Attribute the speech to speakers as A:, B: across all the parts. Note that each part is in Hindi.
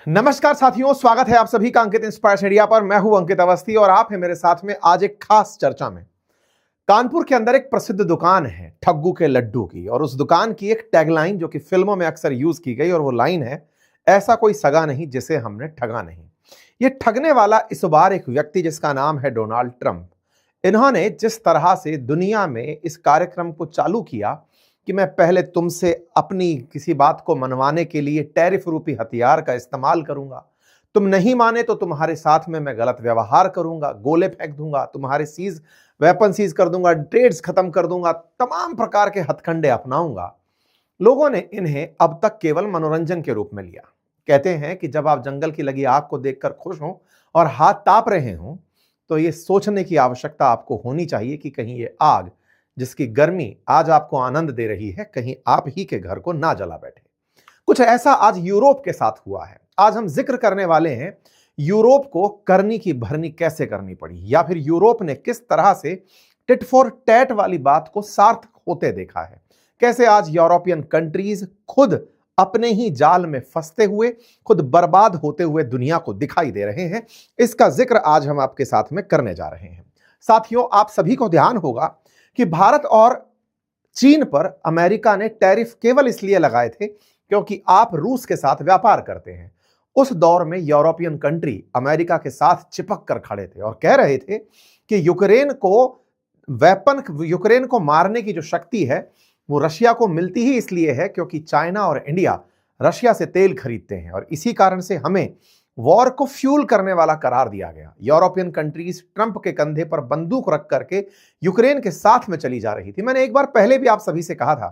A: नमस्कार साथियों, स्वागत है आप सभी का अंकित इंस्पायर्स इंडिया पर। मैं हूं अंकित अवस्थी और आप हैं मेरे साथ में आज एक खास चर्चा में। कानपुर के अंदर एक प्रसिद्ध दुकान है ठग्गू के लड्डू की, और उस दुकान की एक टैगलाइन जो कि फिल्मों में अक्सर यूज की गई, और वो लाइन है, ऐसा कोई सगा नहीं जिसे हमने ठगा नहीं। ये ठगने वाला इस बार एक व्यक्ति जिसका नाम है डोनाल्ड ट्रंप। इन्होंने जिस तरह से दुनिया में इस कार्यक्रम को चालू किया कि मैं पहले तुमसे अपनी किसी बात को मनवाने के लिए टैरिफ रूपी हथियार का इस्तेमाल करूंगा, तुम नहीं माने तो तुम्हारे साथ में मैं गलत व्यवहार करूंगा, गोले फेंक दूंगा, तुम्हारे वेपन सीज कर दूंगा, ट्रेड्स खत्म कर दूंगा, तमाम प्रकार के हथकंडे अपनाऊंगा। लोगों ने इन्हें अब तक केवल मनोरंजन के रूप में लिया। कहते हैं कि जब आप जंगल की लगी आग को देखकर खुश हों और हाथ ताप रहे हों, तो ये सोचने की आवश्यकता आपको होनी चाहिए कि कहीं ये आग जिसकी गर्मी आज आपको आनंद दे रही है, कहीं आप ही के घर को ना जला बैठे। कुछ ऐसा आज यूरोप के साथ हुआ है। आज हम जिक्र करने वाले हैं यूरोप को करनी की भरनी कैसे करनी पड़ी, या फिर यूरोप ने किस तरह से टिट फॉर टैट वाली बात को सार्थक होते देखा है। कैसे आज यूरोपियन कंट्रीज खुद अपने ही जाल में फंसते हुए, खुद बर्बाद होते हुए दुनिया को दिखाई दे रहे हैं। इसका जिक्र आज हम आपके साथ में करने जा रहे हैं। साथियों, आप सभी को ध्यान होगा कि भारत और चीन पर अमेरिका ने टैरिफ केवल इसलिए लगाए थे क्योंकि आप रूस के साथ व्यापार करते हैं। उस दौर में यूरोपियन कंट्री अमेरिका के साथ चिपक कर खड़े थे और कह रहे थे कि यूक्रेन को मारने की जो शक्ति है वो रशिया को मिलती ही इसलिए है क्योंकि चाइना और इंडिया रशिया से तेल खरीदते हैं, और इसी कारण से हमें वॉर को फ्यूल करने वाला करार दिया गया। यूरोपियन कंट्रीज ट्रंप के कंधे पर बंदूक रख करके यूक्रेन के साथ में चली जा रही थी। मैंने एक बार पहले भी आप सभी से कहा था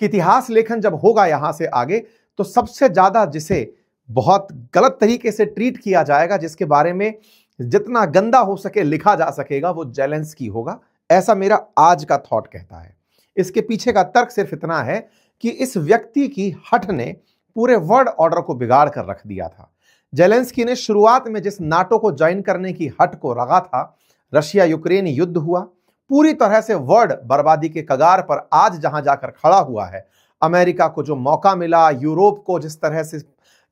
A: कि इतिहास लेखन जब होगा यहां से आगे, तो सबसे ज्यादा जिसे बहुत गलत तरीके से ट्रीट किया जाएगा, जिसके बारे में जितना गंदा हो सके लिखा जा सकेगा, वो जेलेंस्की होगा। ऐसा मेरा आज का थॉट कहता है। इसके पीछे का तर्क सिर्फ इतना है कि इस व्यक्ति की हठ ने पूरे वर्ल्ड ऑर्डर को बिगाड़ कर रख दिया था। जेलेंस्की ने शुरुआत में जिस नाटो को ज्वाइन करने की हठ को रगा था, रशिया यूक्रेन युद्ध हुआ, पूरी तरह से वर्ल्ड बर्बादी के कगार पर आज जहां जाकर खड़ा हुआ है। अमेरिका को जो मौका मिला, यूरोप को जिस तरह से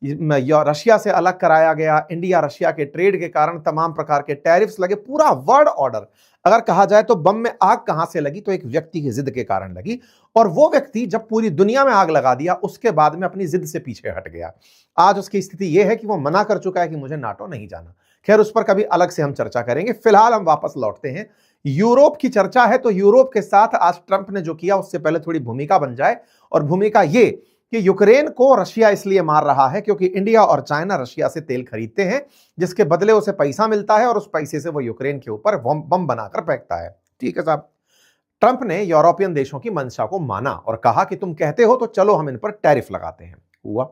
A: रशिया से अलग कराया गया, इंडिया रशिया के ट्रेड के कारण तमाम प्रकार के टैरिफ्स लगे, पूरा वर्ल्ड ऑर्डर अगर कहा जाए तो बम में आग कहां से लगी, तो एक व्यक्ति की जिद के कारण लगी। और वो व्यक्ति जब पूरी दुनिया में आग लगा दिया, उसके बाद में अपनी जिद से पीछे हट गया। आज उसकी स्थिति यह है कि वो मना कर चुका है कि मुझे नाटो नहीं जाना। खैर, उस पर कभी अलग से हम चर्चा करेंगे। फिलहाल हम वापस लौटते हैं। यूरोप की चर्चा है, तो यूरोप के साथ आज ट्रंप ने जो किया उससे पहले थोड़ी भूमिका बन जाए, और भूमिका ये कि यूक्रेन को रशिया इसलिए मार रहा है क्योंकि इंडिया और चाइना रशिया से तेल खरीदते हैं, जिसके बदले उसे पैसा मिलता है, और उस पैसे से वो यूक्रेन के ऊपर बम बनाकर फेंकता है। ठीक है साहब। ट्रंप ने यूरोपियन देशों की मंशा को माना और कहा कि तुम कहते हो तो चलो हम इन पर टैरिफ लगाते हैं। हुआ।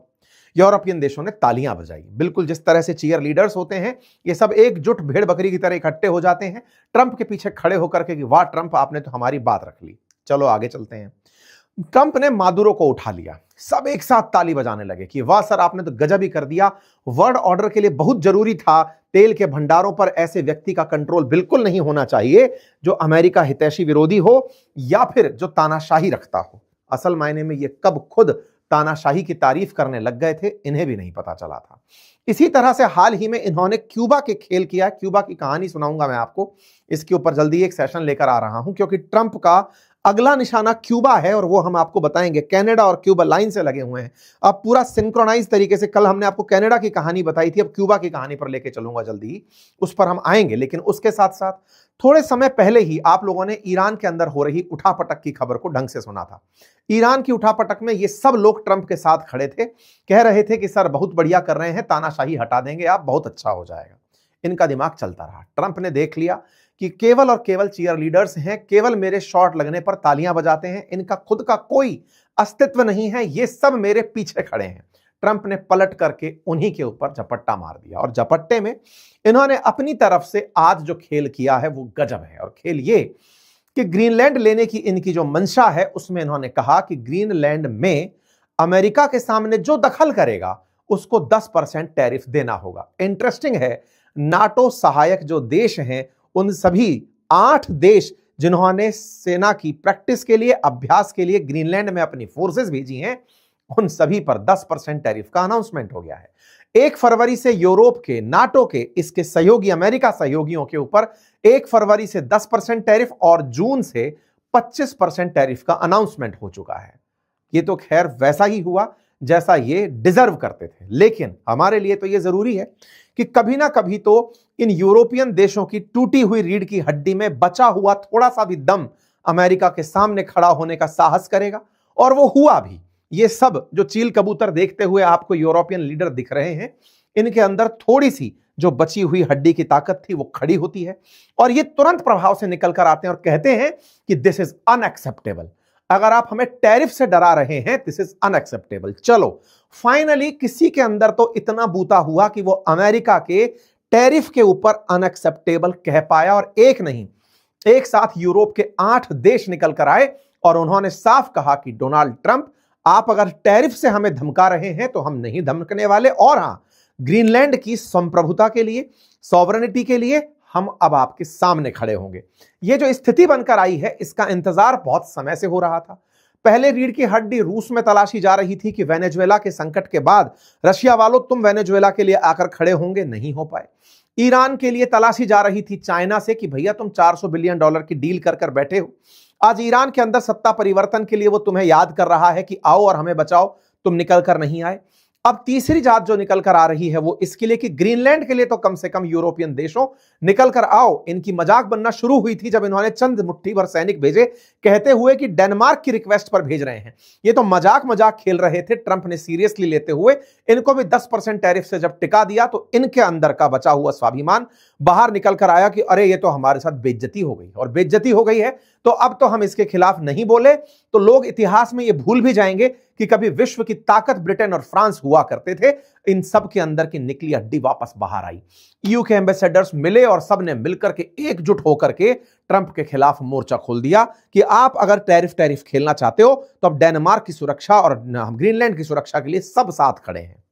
A: यूरोपियन देशों ने तालियां बजाई। बिल्कुल जिस तरह से चीयर लीडर्स होते हैं, ये सब एकजुट भेड़ बकरी की तरह इकट्ठे हो जाते हैं ट्रंप के पीछे खड़े होकर के कि वाह ट्रंप, आपने तो हमारी बात रख ली। चलो आगे चलते हैं। ट्रंप ने मादुरो को उठा लिया। सब एक साथ ताली बजाने लगे कि वाह सर, आपने तो गजब ही कर दिया। वर्ल्ड ऑर्डर के लिए बहुत जरूरी था। तेल के भंडारों पर ऐसे व्यक्ति का कंट्रोल बिल्कुल नहीं होना चाहिए जो अमेरिका हितैषी विरोधी हो या फिर जो तानाशाही रखता हो। असल मायने में ये कब खुद तानाशाही की तारीफ करने लग गए थे, इन्हें भी नहीं पता चला था। इसी तरह से हाल ही में इन्होंने क्यूबा के खेल किया। क्यूबा की कहानी सुनाऊंगा मैं आपको। इसके ऊपर जल्दी एक सेशन लेकर आ रहा हूं क्योंकि ट्रंप का अगला निशाना क्यूबा है, और वो हम आपको बताएंगे। कनाडा और क्यूबा लाइन से लगे हुए हैं। अब पूरा सिंक्रोनाइज तरीके से, कल हमने आपको कनाडा की कहानी बताई थी, अब क्यूबा की कहानी पर लेके चलूंगा जल्दी ही, उस पर हम आएंगे। लेकिन उसके साथ साथ थोड़े समय पहले ही आप लोगों ने ईरान के अंदर हो रही उठापटक की खबर को ढंग से सुना था। ईरान की उठापटक में ये सब लोग ट्रंप के साथ खड़े थे, कह रहे थे कि सर बहुत बढ़िया कर रहे हैं, तानाशाही हटा देंगे आप, बहुत अच्छा हो जाएगा। इनका दिमाग चलता रहा। ट्रंप ने देख लिया कि केवल और केवल चीयर लीडर्स हैं, केवल मेरे शॉट लगने पर तालियां बजाते हैं, इनका खुद का कोई अस्तित्व नहीं है, ये सब मेरे पीछे खड़े हैं। ट्रंप ने पलट करके उन्हीं के ऊपर झपट्टा मार दिया, और झपट्टे में इन्होंने अपनी तरफ से आज जो खेल किया है वो गजब है। और खेल ये कि ग्रीनलैंड लेने की इनकी जो मंशा है, उसमें इन्होंने कहा कि ग्रीनलैंड में अमेरिका के सामने जो दखल करेगा उसको 10% टैरिफ देना होगा। इंटरेस्टिंग है, नाटो सहायक जो देश हैं, उन सभी 8 देश जिन्होंने सेना की प्रैक्टिस के लिए, अभ्यास के लिए ग्रीनलैंड में अपनी फोर्सेस भेजी हैं, उन सभी पर 10% टैरिफ का अनाउंसमेंट हो गया है। 1 फरवरी से यूरोप के, नाटो के, इसके सहयोगी अमेरिका सहयोगियों के ऊपर 1 फरवरी से 10% टैरिफ और जून से 25% टैरिफ का अनाउंसमेंट हो चुका है। ये तो खैर वैसा ही हुआ जैसा ये डिजर्व करते थे, लेकिन हमारे लिए तो ये जरूरी है कि कभी ना कभी तो इन यूरोपियन देशों की टूटी हुई रीढ़ की हड्डी में बचा हुआ थोड़ा सा भी दम अमेरिका के सामने खड़ा होने का साहस करेगा, और वो हुआ भी। ये सब जो चील कबूतर देखते हुए आपको यूरोपियन लीडर दिख रहे हैं, इनके अंदर थोड़ी सी जो बची हुई हड्डी की ताकत थी वो खड़ी होती है, और ये तुरंत प्रभाव से निकल कर आते हैं और कहते हैं कि दिस इज अनएक्सेप्टेबल। अगर आप हमें टैरिफ से डरा रहे हैं, दिस इज अनएक्सेप्टेबल। चलो फाइनली किसी के अंदर तो इतना बूता हुआ कि वो अमेरिका के टैरिफ के ऊपर अनएक्सेप्टेबल कह पाया, और एक नहीं, एक साथ यूरोप के 8 देश निकल कर आए और उन्होंने साफ कहा कि डोनाल्ड ट्रंप, आप अगर टैरिफ से हमें धमका रहे हैं तो हम नहीं धमकने वाले, और हां, ग्रीनलैंड की संप्रभुता के लिए, सॉवरेनिटी के लिए हम अब आपके सामने खड़े होंगे। यह जो स्थिति बनकर आई है, इसका इंतजार बहुत समय से हो रहा था। पहले रीढ़ की हड्डी रूस में तलाशी जा रही थी कि वेनेजुएला के संकट के बाद रशिया वालों तुम वेनेजुएला के लिए आकर खड़े होंगे, नहीं हो पाए। ईरान के लिए तलाशी जा रही थी चाइना से कि भैया तुम $400 बिलियन की डील कर कर बैठे हो। आज ईरान के अंदर सत्ता परिवर्तन के लिए वो तुम्हें याद कर रहा है कि आओ और हमें बचाओ, तुम निकल कर नहीं आए। अब तीसरी जात जो निकल कर आ रही है वो इसके लिए कि ग्रीनलैंड के लिए तो कम से कम यूरोपियन देशों निकल कर आओ। इनकी मजाक बनना शुरू हुई थी जब इन्होंने चंद मुट्ठी भर सैनिक भेजे, कहते हुए कि डेनमार्क की रिक्वेस्ट पर भेज रहे हैं। ये तो मजाक खेल रहे थे, ट्रंप ने सीरियसली लेते हुए इनको भी 10% टैरिफ से जब टिका दिया तो इनके अंदर का बचा हुआ स्वाभिमान बाहर निकल कर आया कि अरे ये तो हमारे साथ बेइज्जती हो गई, और बेइज्जती हो गई है तो अब तो हम इसके खिलाफ नहीं बोले तो लोग इतिहास में ये भूल भी जाएंगे कि कभी विश्व की ताकत ब्रिटेन और फ्रांस हुआ करते थे। इन सब के अंदर की निकली हड्डी वापस बाहर आई। ईयू के एम्बेसडर्स मिले और सबने मिलकर के एकजुट होकर के ट्रंप के खिलाफ मोर्चा खोल दिया कि आप अगर टैरिफ खेलना चाहते हो तो अब डेनमार्क की सुरक्षा और ग्रीनलैंड की सुरक्षा के लिए सब साथ खड़े हैं।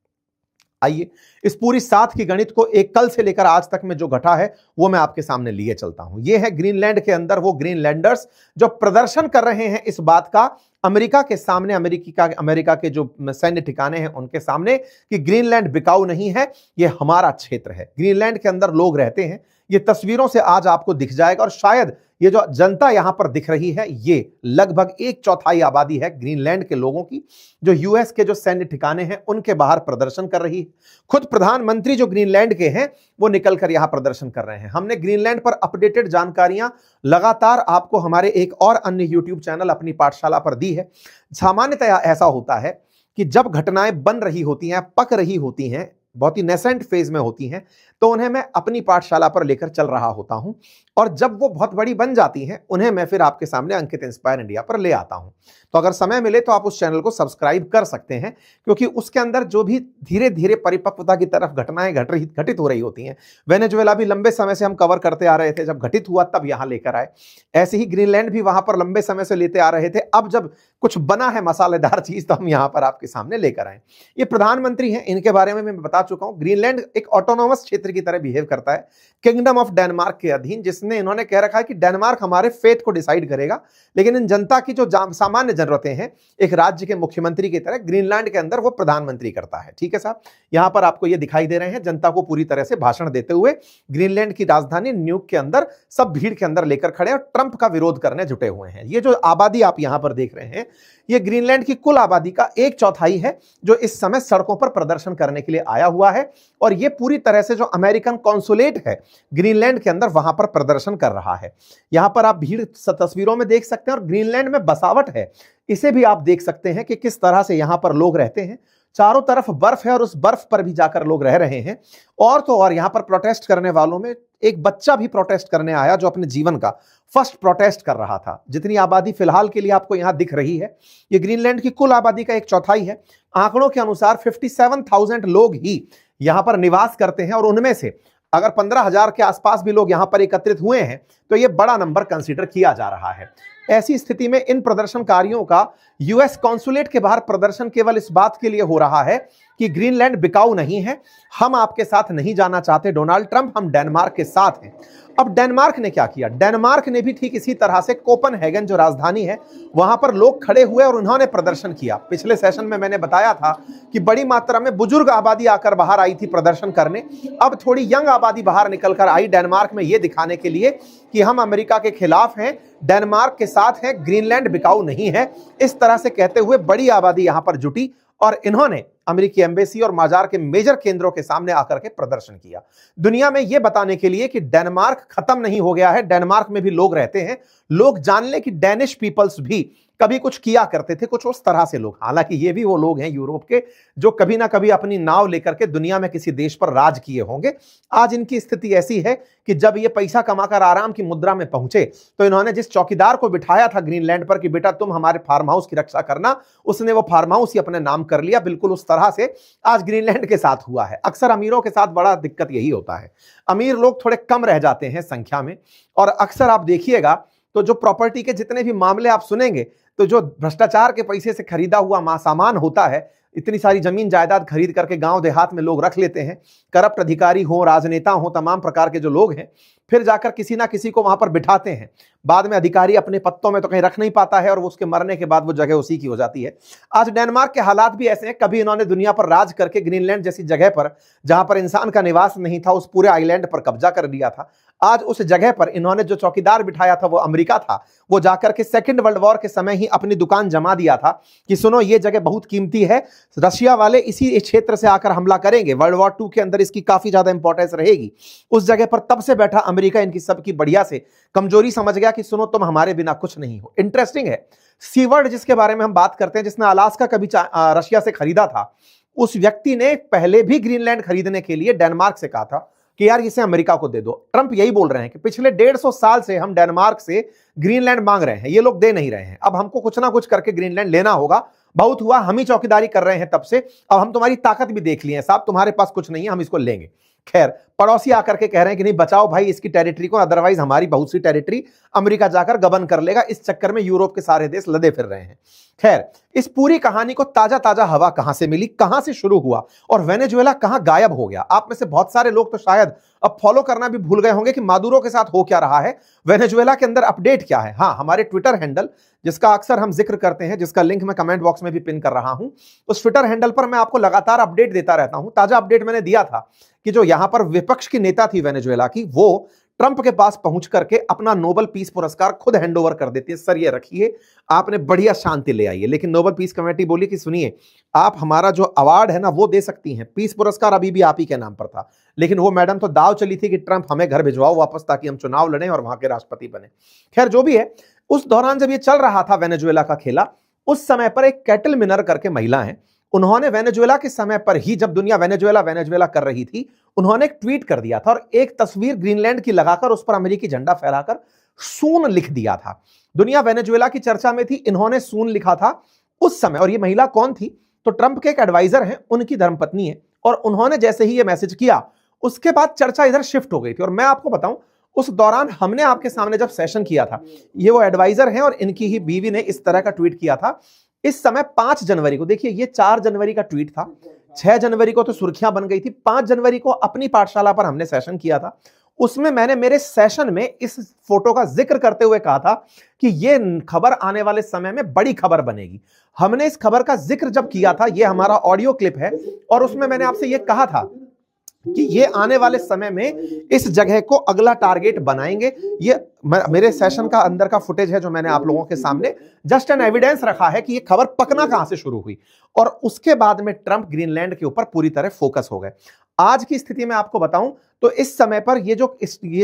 A: आइए इस पूरी साथ की गणित को एक कल से लेकर आज तक में जो घटा है वो मैं आपके सामने लिए चलता हूं। ये है ग्रीनलैंड के अंदर वो ग्रीनलैंडर्स जो प्रदर्शन कर रहे हैं इस बात का अमेरिका के सामने, अमेरिका के जो सैन्य ठिकाने हैं उनके सामने, कि ग्रीनलैंड बिकाऊ नहीं है, ये हमारा क्षेत्र है। ग्रीनलैंड के अंदर लोग रहते हैं, ये तस्वीरों से आज आपको दिख जाएगा, और शायद ये जो जनता यहां पर दिख रही है ये लगभग 1/4 आबादी है ग्रीनलैंड के लोगों की, जो यूएस के जो सैन्य ठिकाने हैं उनके बाहर प्रदर्शन कर रही है। खुद प्रधानमंत्री जो ग्रीनलैंड के हैं वो निकलकर यहां प्रदर्शन कर रहे हैं। हमने ग्रीनलैंड पर अपडेटेड जानकारियां लगातार आपको हमारे एक और अन्य यूट्यूब चैनल अपनी पाठशाला पर दी है। सामान्यतया ऐसा होता है कि जब घटनाएं बन रही होती हैं, पक रही होती हैं, बहुत ही नेसेंट फेज में होती हैं, तो उन्हें मैं अपनी पाठशाला पर लेकर चल रहा होता हूं, और जब वो बहुत बड़ी बन जाती हैं उन्हें मैं फिर आपके सामने अंकित इंस्पायर इंडिया पर ले आता हूं। तो अगर समय मिले तो आप उस चैनल को सब्सक्राइब कर सकते हैं, क्योंकि उसके अंदर जो भी धीरे धीरे परिपक्वता की तरफ घटनाएं घटित हो रही होती हैं। वेनेजुएला भी लंबे समय से हम कवर करते आ रहे थे, जब घटित हुआ तब यहां लेकर आए। ऐसे ही ग्रीनलैंड भी वहां पर लंबे समय से लेते आ रहे थे, अब जब कुछ बना है मसालेदार चीज तो हम यहां पर आपके सामने लेकर आए। ये प्रधानमंत्री हैं, इनके बारे में मैं बता चुका हूं। ग्रीनलैंड एक ऑटोनोमस क्षेत्र की तरह बिहेव करता है, किंगडम ऑफ डेनमार्क के अधीन, जिसने इन्होंने कह रखा है कि डेनमार्क हमारे फेट को डिसाइड करेगा, लेकिन इन जनता की जो सामान्य जरूरतें हैं एक राज्य के मुख्यमंत्री की तरह ग्रीनलैंड के अंदर वो प्रधानमंत्री करता है। ठीक है साहब, यहां पर आपको ये दिखाई दे रहे हैं जनता को पूरी तरह से भाषण देते हुए ग्रीनलैंड की राजधानी न्यूक के अंदर सब भीड़ के अंदर लेकर खड़े और ट्रंप का विरोध करने जुटे हुए हैं। ये जो आबादी आप यहां पर देख रहे हैं ये ग्रीनलैंड की कुल आबादी का 1/4 है जो इस समय सड़कों पर प्रदर्शन करने के लिए आया हुआ है, और ये पूरी तरह से जो अमेरिकन कॉन्सुलेट है ग्रीनलैंड के अंदर वहां पर प्रदर्शन कर रहा है। यहां पर आप भीड़ तस्वीरों में देख सकते हैं, और ग्रीनलैंड में बसावट है इसे भी आप देख सकते हैं कि किस तरह से यहां पर लोग रहते हैं। चारों तरफ बर्फ है और उस बर्फ पर भी जाकर लोग रह रहे हैं। और तो और यहां पर प्रोटेस्ट करने वालों में एक बच्चा भी प्रोटेस्ट करने आया जो अपने जीवन का फर्स्ट प्रोटेस्ट कर रहा था। जितनी आबादी फिलहाल के लिए आपको यहां दिख रही है ये ग्रीनलैंड की कुल आबादी का 1/4 है। आंकड़ों के अनुसार 57,000 लोग ही यहां पर निवास करते हैं, और उनमें से अगर 15,000 के आसपास भी लोग यहां पर एकत्रित हुए हैं तो यह बड़ा नंबर कंसीडर किया जा रहा है। ऐसी स्थिति में इन प्रदर्शनकारियों का यूएस कॉन्सुलेट के बाहर प्रदर्शन केवल इस बात के लिए हो रहा है कि ग्रीनलैंड बिकाऊ नहीं है, हम आपके साथ नहीं जाना चाहते डोनाल्ड ट्रंप, हम डेनमार्क के साथ हैं। अब डेनमार्क ने क्या किया? डेनमार्क ने भी ठीक इसी तरह से कोपेनहेगन जो राजधानी है वहां पर लोग खड़े हुए और उन्होंने प्रदर्शन किया। पिछले सेशन में मैंने बताया था कि बड़ी मात्रा में बुजुर्ग आबादी आकर बाहर आई थी प्रदर्शन करने। अब थोड़ी यंग आबादी बाहर निकलकर आई डेनमार्क में यह दिखाने के लिए कि हम अमेरिका के खिलाफ हैं, डेनमार्क के साथ हैं, ग्रीनलैंड बिकाऊ नहीं है। इस तरह से कहते हुए बड़ी आबादी यहां पर जुटी और इन्होंने अमेरिकी एम्बेसी और बाजार के मेजर केंद्रों के सामने आकर के प्रदर्शन किया, दुनिया में यह बताने के लिए कि डेनमार्क खत्म नहीं हो गया है, डेनमार्क में भी लोग रहते हैं। लोग जान ले कि डेनिश पीपल्स भी कभी कुछ किया करते थे, कुछ उस तरह से लोग। हालांकि ये भी वो लोग हैं यूरोप के जो कभी ना कभी अपनी नाव लेकर के दुनिया में किसी देश पर राज किए होंगे। आज इनकी स्थिति ऐसी है कि जब ये पैसा कमाकर आराम की मुद्रा में पहुंचे तो इन्होंने जिस चौकीदार को बिठाया था ग्रीनलैंड पर कि बेटा तुम हमारे फार्म हाउस की रक्षा करना, उसने वो फार्म हाउस ही अपने नाम कर लिया। बिल्कुल उस तरह से आज ग्रीनलैंड के साथ हुआ है। अक्सर अमीरों के साथ बड़ा दिक्कत यही होता है, अमीर लोग थोड़े कम रह जाते हैं संख्या में। और अक्सर आप देखिएगा तो जो प्रॉपर्टी के जितने भी मामले आप सुनेंगे तो जो भ्रष्टाचार के पैसे से खरीदा हुआ सामान होता है, इतनी सारी जमीन जायदाद खरीद करके गांव देहात में लोग रख लेते हैं, करप्ट अधिकारी हो, राजनेता हो, तमाम प्रकार के जो लोग हैं, फिर जाकर किसी ना किसी को वहां पर बिठाते हैं। बाद में अधिकारी अपने पत्तों में तो कहीं रख नहीं पाता है और उसके मरने के बाद वो जगह उसी की हो जाती है। आज डेनमार्क के हालात भी ऐसे हैं, कभी इन्होंने दुनिया पर राज करके ग्रीनलैंड जैसी जगह पर जहां पर इंसान का निवास नहीं था उस पूरे आइलैंड पर कब्जा कर लिया था। आज उस जगह पर इन्होंने जो चौकीदार बिठाया था वो अमेरिका था। वो जाकर के सेकंड वर्ल्ड वॉर के समय ही अपनी दुकान जमा दिया था कि सुनो ये जगह बहुत कीमती है, रशिया वाले इसी क्षेत्र से आकर हमला करेंगे, वर्ल्ड वॉर 2 के अंदर इसकी काफी ज्यादा इंपॉर्टेंस रहेगी। उस जगह पर तब से बैठा अमेरिका इनकी सबकी बढ़िया से कमजोरी समझ गया कि सुनो तुम हमारे बिना कुछ नहीं हो। इंटरेस्टिंग है, सीवर्ड जिसके बारे में हम बात करते हैं, जिसने अलास्का कभी रशिया से खरीदा था, उस व्यक्ति ने पहले भी ग्रीनलैंड खरीदने के लिए डेनमार्क से कहा था कि यार इसे अमेरिका को दे दो। ट्रंप यही बोल रहे हैं कि पिछले 150 साल से हम डेनमार्क से ग्रीनलैंड मांग रहे हैं, ये लोग दे नहीं रहे हैं, अब हमको कुछ ना कुछ करके ग्रीनलैंड लेना होगा। बहुत हुआ, हम ही चौकीदारी कर रहे हैं तब से, अब हम तुम्हारी ताकत भी देख लिए साहब, तुम्हारे पास कुछ नहीं है, हम इसको लेंगे। खैर पड़ोसी आकर के कह रहे हैं कि नहीं बचाओ भाई इसकी टेरिटरी को, अदरवाइज हमारी बहुत सी टेरिटरी अमेरिका जाकर गबन कर लेगा। इस चक्कर में यूरोप के सारे देश लदे फिर रहे हैं। खैर इस पूरी कहानी को ताजा ताजा हवा कहां से मिली, कहां से शुरू हुआ और वेनेजुएला कहां गायब हो गया? आप में से बहुत सारे लोग तो शायद अब फॉलो करना भी भूल गए होंगे कि मादुरो के साथ हो क्या रहा है, वेनेजुएला के अंदर अपडेट क्या है। हाँ, हमारे ट्विटर हैंडल जिसका अक्सर हम जिक्र करते हैं, जिसका लिंक मैं कमेंट बॉक्स में भी पिन कर रहा हूं, उस ट्विटर हैंडल पर मैं आपको लगातार अपडेट देता रहता हूं। ताजा अपडेट मैंने दिया था कि जो यहां पर विपक्ष की नेता थी वेनेजुएला की, वो ट्रंप के पास पहुंच करके अपना नोबेल पीस पुरस्कार खुद हैंडओवर कर देती है। सर ये रखिए, आपने बढ़िया शांति ले आई है। लेकिन नोबेल पीस कमेटी बोली कि सुनिए आप हमारा जो अवार्ड है ना वो दे सकती हैं, पीस पुरस्कार अभी भी आप ही के नाम पर था। लेकिन वो मैडम तो दाव चली थी कि ट्रंप हमें घर भिजवाओ वापस ताकि हम चुनाव लड़ें और वहां के राष्ट्रपति बने। खैर जो भी है, उस दौरान जब ये चल रहा था वेनेजुएला का खेला, उस समय पर एक कैटल मिनर करके महिला है, उन्होंने वेनेजुएला के समय पर ही जब दुनिया वेनेजुएला कर रही थी, उन्होंने एक ट्वीट कर दिया था और एक तस्वीर ग्रीनलैंड की लगाकर उस पर अमेरिकी झंडा फहराकर सून लिख दिया था। दुनिया वेनेजुएला की चर्चा में थी, इन्होंने सून लिखा था उस समय। और ये महिला कौन थी? तो ट्रंप के एक एडवाइजर हैं, उनकी धर्मपत्नी है। और उन्होंने जैसे ही ये मैसेज किया उसके बाद चर्चा इधर शिफ्ट हो गई थी। और मैं आपको बताऊं उस दौरान हमने आपके सामने जब सेशन किया था, ये वो एडवाइजर हैं और इनकी ही बीवी ने इस तरह का ट्वीट किया था। इस समय 5 जनवरी को, देखिए ये 4 जनवरी का ट्वीट था, 6 जनवरी को तो सुर्खियां बन गई थी, 5 जनवरी को अपनी पाठशाला पर हमने सेशन किया था। उसमें मैंने मेरे सेशन में इस फोटो का जिक्र करते हुए कहा था कि ये खबर आने वाले समय में बड़ी खबर बनेगी। हमने इस खबर का जिक्र जब किया था, ये हमारा ऑडियो क्लिप है और उसमें मैंने आपसे ये कहा था कि ये आने वाले समय में इस जगह को अगला टारगेट बनाएंगे। ये मेरे सेशन का अंदर का फुटेज है जो मैंने आप लोगों के सामने जस्ट एन एविडेंस रखा है कि ये खबर पकना कहां से शुरू हुई। और उसके बाद में ट्रंप ग्रीनलैंड के ऊपर पूरी तरह फोकस हो गए। आज की स्थिति में आपको बताऊं तो इस समय पर ये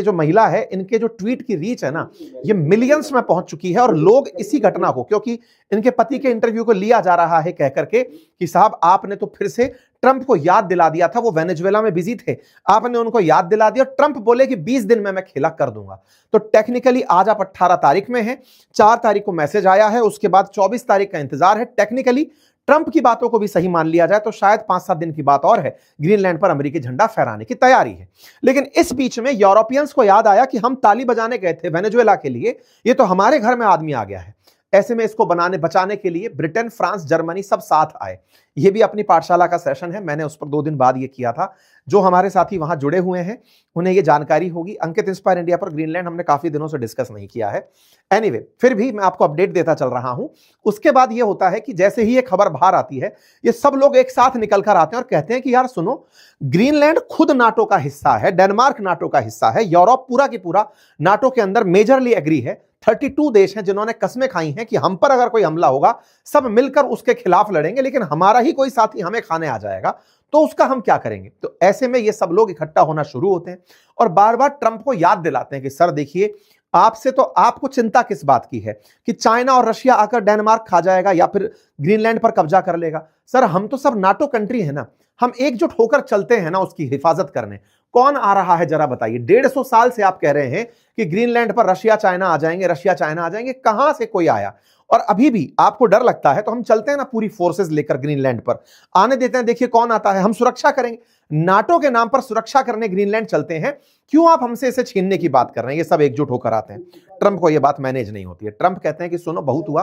A: जो महिला है, इनके जो ट्वीट की रीच है ना, ये मिलियंस में पहुंच चुकी है। और लोग इसी घटना को, क्योंकि इनके पति के इंटरव्यू को लिया जा रहा है कह करके कि साहब आपने तो फिर से ट्रंप को याद दिला दिया था, वो वेनेजुएला में बिजी थे, आपने उनको याद दिला दिया। ट्रंप बोले कि 20 दिन में मैं खेला कर दूंगा। तो टेक्निकली आज आप 18 तारीख में हैं, 4 तारीख को मैसेज आया है, उसके बाद 24 तारीख का इंतजार है। टेक्निकली ट्रंप की बातों को भी सही मान लिया जाए तो शायद 5-7 दिन की बात और है, ग्रीनलैंड पर अमेरिकी झंडा फहराने की तैयारी है। लेकिन इस बीच में यूरोपियंस को याद आया कि हम ताली बजाने गए थे वेनेजुएला के लिए, ये तो हमारे घर में आदमी आ गया है। ऐसे में इसको बचाने के लिए ब्रिटेन, फ्रांस, जर्मनी सब साथ आए। ये भी अपनी पाठशाला का सेशन है, मैंने उस पर 2 दिन बाद ये किया था। जो हमारे साथी वहां जुड़े हुए हैं उन्हें ये जानकारी होगी। अंकित इंस्पायर इंडिया पर ग्रीनलैंड हमने काफी दिनों से डिस्कस नहीं किया है। एनीवे, फिर भी मैं आपको अपडेट देता चल रहा हूं। उसके बाद ये होता है कि जैसे ही ये खबर बाहर आती है, ये सब लोग एक साथ निकल कर आते हैं और कहते हैं कि यार सुनो, ग्रीनलैंड खुद नाटो का हिस्सा है, डेनमार्क नाटो का हिस्सा है, यूरोप पूरा की पूरा नाटो के अंदर मेजरली एग्री है। 32 देश हैं जिन्होंने कस्में खाई हैं कि हम पर अगर कोई हमला होगा सब मिलकर उसके खिलाफ लड़ेंगे, लेकिन हमारा ही कोई साथी हमें खाने आ जाएगा तो उसका हम क्या करेंगे। तो ऐसे में ये सब लोग इकट्ठा होना शुरू होते हैं और बार बार ट्रंप को याद दिलाते हैं कि सर देखिए, आपसे तो आपको चिंता किस बात की है कि चाइना और रशिया आकर डेनमार्क खा जाएगा या फिर ग्रीनलैंड पर कब्जा कर लेगा। सर हम तो सब नाटो कंट्री है ना, हम एकजुट होकर चलते हैं ना उसकी हिफाजत करने। कौन आ रहा है जरा बताइए। 150 साल से आप कह रहे हैं कि ग्रीनलैंड पर रशिया चाइना आ जाएंगे, रशिया चाइना आ जाएंगे, कहां से कोई आया? और अभी भी आपको डर लगता है तो हम चलते हैं ना पूरी फोर्सेस लेकर ग्रीनलैंड पर, आने देते हैं, देखिए कौन आता है, हम सुरक्षा करेंगे। नाटो के नाम पर सुरक्षा करने ग्रीनलैंड चलते हैं, क्यों आप हमसे इसे छीनने की बात कर रहे हैं? ये सब एकजुट होकर आते हैं। ट्रंप को यह बात मैनेज नहीं होती है। ट्रंप कहते हैं कि सुनो बहुत हुआ,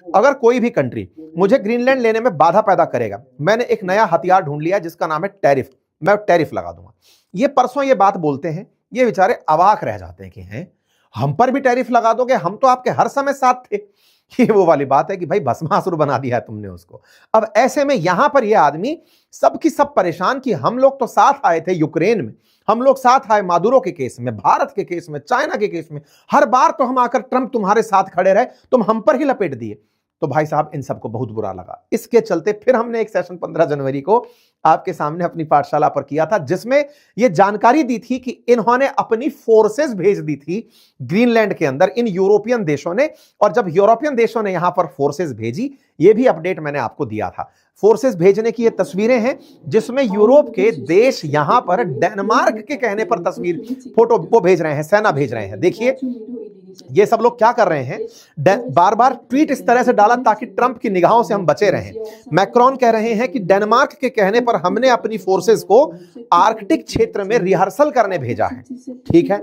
A: अगर कोई भी कंट्री मुझे ग्रीनलैंड लेने में बाधा पैदा करेगा, मैंने एक नया हथियार ढूंढ लिया जिसका नाम है टैरिफ, मैं टैरिफ लगा दूंगा। ये परसों ये बात बोलते हैं, ये बेचारे अवाक रह जाते हैं कि हैं हम पर भी टैरिफ लगा दोगे, हम तो आपके हर समय साथ थे। ये वो वाली बात है कि भाई भस्मासुर बना दिया है तुमने उसको। अब ऐसे में यहां पर ये आदमी सबकी सब परेशान कि हम लोग तो साथ आए थे यूक्रेन में, हम लोग साथ आए मादुरो के केस में, भारत के केस में, चाइना के केस में, हर बार तो हम आकर ट्रंप तुम्हारे साथ खड़े रहे, तुम हम पर ही लपेट दिए। तो भाई साहब इन सबको बहुत बुरा लगा। इसके चलते फिर हमने एक सेशन 15 जनवरी को आपके सामने अपनी पाठशाला पर किया था, जिसमें यह जानकारी दी थी कि इन्होंने अपनी फोर्सेस भेज दी थी ग्रीनलैंड के अंदर, इन यूरोपियन देशों ने। और जब यूरोपियन देशों ने यहां पर फोर्सेस भेजी, यह भी अपडेट मैंने आपको दिया था। फोर्सेस भेजने की ये तस्वीरें हैं जिसमें यूरोप के देश यहां पर डेनमार्क के कहने पर तस्वीर फोटो वो भेज रहे हैं, सेना भेज रहे हैं। देखिए ये सब लोग क्या कर रहे हैं, बार बार ट्वीट इस तरह से डाला ताकि ट्रंप की निगाहों से हम बचे रहें। मैक्रोन कह रहे हैं कि डेनमार्क के कहने पर हमने अपनी फोर्सेस को आर्कटिक क्षेत्र में रिहर्सल करने भेजा है। ठीक है,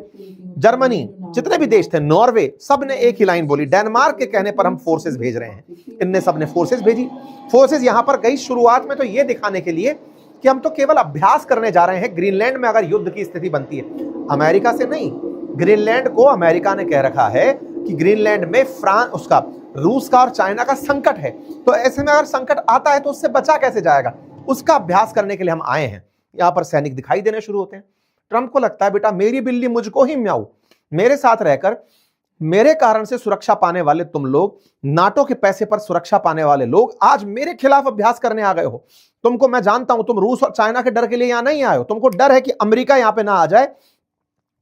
A: जर्मनी, जितने भी देश थे, नॉर्वे, सब ने एक ही लाइन बोली, डेनमार्क के कहने पर हम फोर्सेस भेज रहे हैं। इनने सब ने फोर्सेस भेजी। फोर्सेस यहां पर गई शुरुआत में तो यह दिखाने के लिए कि हम तो केवल अभ्यास करने जा रहे हैं ग्रीनलैंड में अगर युद्ध की स्थिति बनती है, अमेरिका से नहीं। ग्रीनलैंड को अमेरिका ने कह रखा है कि ग्रीनलैंड में फ्रांस, उसका, रूस का और चाइना का संकट है, तो ऐसे में अगर संकट आता है तो उससे बचा कैसे जाएगा, उसका अभ्यास करने के लिए हम आए हैं। यहां पर सैनिक दिखाई देने शुरू होते हैं। ट्रंप को लगता है बेटा मेरी बिल्ली मुझको ही म्याऊ, मेरे साथ रहकर मेरे कारण से सुरक्षा पाने वाले तुम लोग, नाटो के पैसे पर सुरक्षा पाने वाले लोग आज मेरे खिलाफ अभ्यास करने आ गए हो। तुमको मैं जानता हूं, तुम रूस और चाइना के डर के लिए यहां नहीं आए हो, तुमको डर है कि अमेरिका यहां पे ना आ जाए,